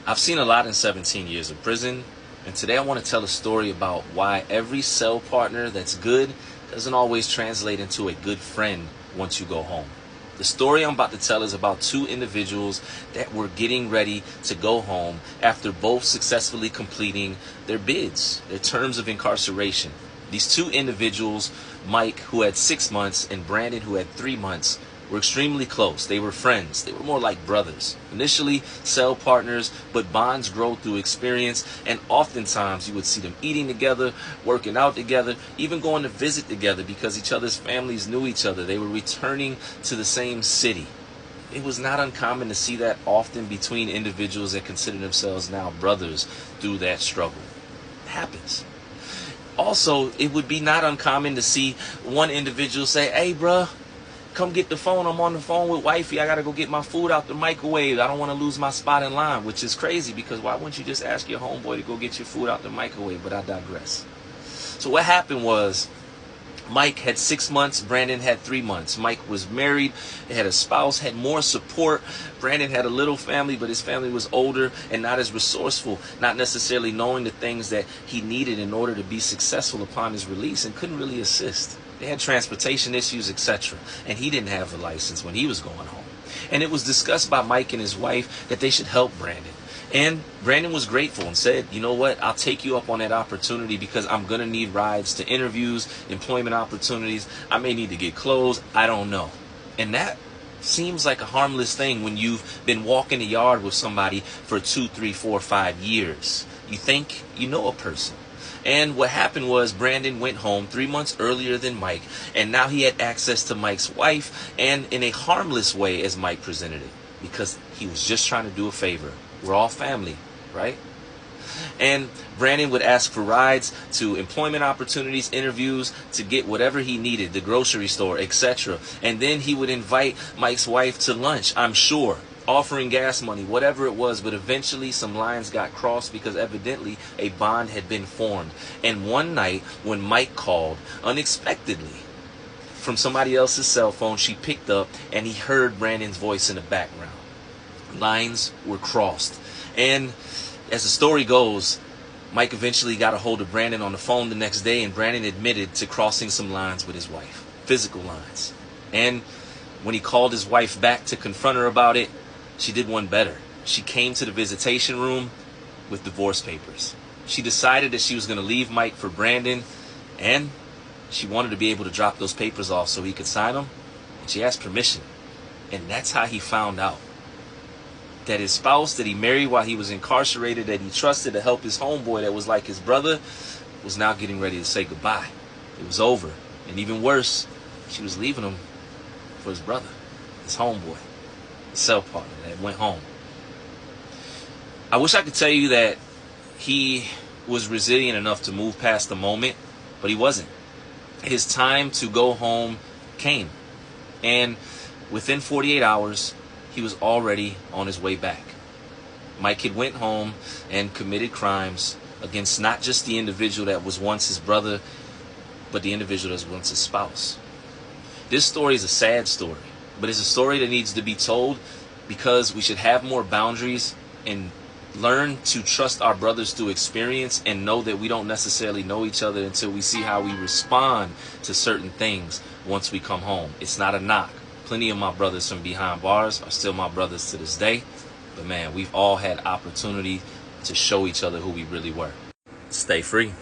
I've seen a lot in 17 years of prison, and today I want to tell a story about why every cell partner that's good doesn't always translate into a good friend once you go home. The story I'm about to tell is about two individuals that were getting ready to go home after both successfully completing their bids, their terms of incarceration. These two individuals, Mike, who had 6 months, and Brandon, who had 3 months, were extremely close. They were friends. They were more like brothers. Initially, cell partners, but bonds grow through experience, and oftentimes you would see them eating together, working out together, even going to visit together because each other's families knew each other. They were returning to the same city. It was not uncommon to see that often between individuals that consider themselves now brothers through that struggle. It happens. Also, it would be not uncommon to see one individual say, "Hey, bruh, come get the phone. I'm on the phone with wifey. I got to go get my food out the microwave. I don't want to lose my spot in line," which is crazy because why wouldn't you just ask your homeboy to go get your food out the microwave? But I digress. So what happened was Mike had 6 months. Brandon had 3 months. Mike was married, had a spouse, had more support. Brandon had a little family, but his family was older and not as resourceful, not necessarily knowing the things that he needed in order to be successful upon his release, and couldn't really assist. They had transportation issues, etc. And he didn't have a license when he was going home. And it was discussed by Mike and his wife that they should help Brandon. And Brandon was grateful and said, "You know what? I'll take you up on that opportunity because I'm going to need rides to interviews, employment opportunities. I may need to get clothes. I don't know." And that seems like a harmless thing when you've been walking the yard with somebody for 2, 3, 4, 5 years. You think you know a person. And what happened was Brandon went home 3 months earlier than Mike, and now he had access to Mike's wife, and in a harmless way as Mike presented it, because he was just trying to do a favor. We're all family, right? And Brandon would ask for rides to employment opportunities, interviews, to get whatever he needed, the grocery store, etc. And then he would invite Mike's wife to lunch, I'm sure, offering gas money, whatever it was. But eventually some lines got crossed because evidently a bond had been formed. And one night when Mike called unexpectedly from somebody else's cell phone, she picked up and he heard Brandon's voice in the background. Lines were crossed. And as the story goes, Mike eventually got a hold of Brandon on the phone the next day, and Brandon admitted to crossing some lines with his wife, physical lines. And when he called his wife back to confront her about it, she did one better. She came to the visitation room with divorce papers. She decided that she was going to leave Mike for Brandon, and she wanted to be able to drop those papers off so he could sign them. And she asked permission. And that's how he found out that his spouse that he married while he was incarcerated, that he trusted to help his homeboy that was like his brother, was now getting ready to say goodbye. It was over. And even worse, she was leaving him for his brother, his homeboy, his cell partner that went home. I wish I could tell you that he was resilient enough to move past the moment, but he wasn't. His time to go home came. And within 48 hours, he was already on his way back. Mike had went home and committed crimes against not just the individual that was once his brother, but the individual that was once his spouse. This story is a sad story, but it's a story that needs to be told because we should have more boundaries and learn to trust our brothers through experience and know that we don't necessarily know each other until we see how we respond to certain things once we come home. It's not a knock. Plenty of my brothers from behind bars are still my brothers to this day. But man, we've all had opportunity to show each other who we really were. Stay free.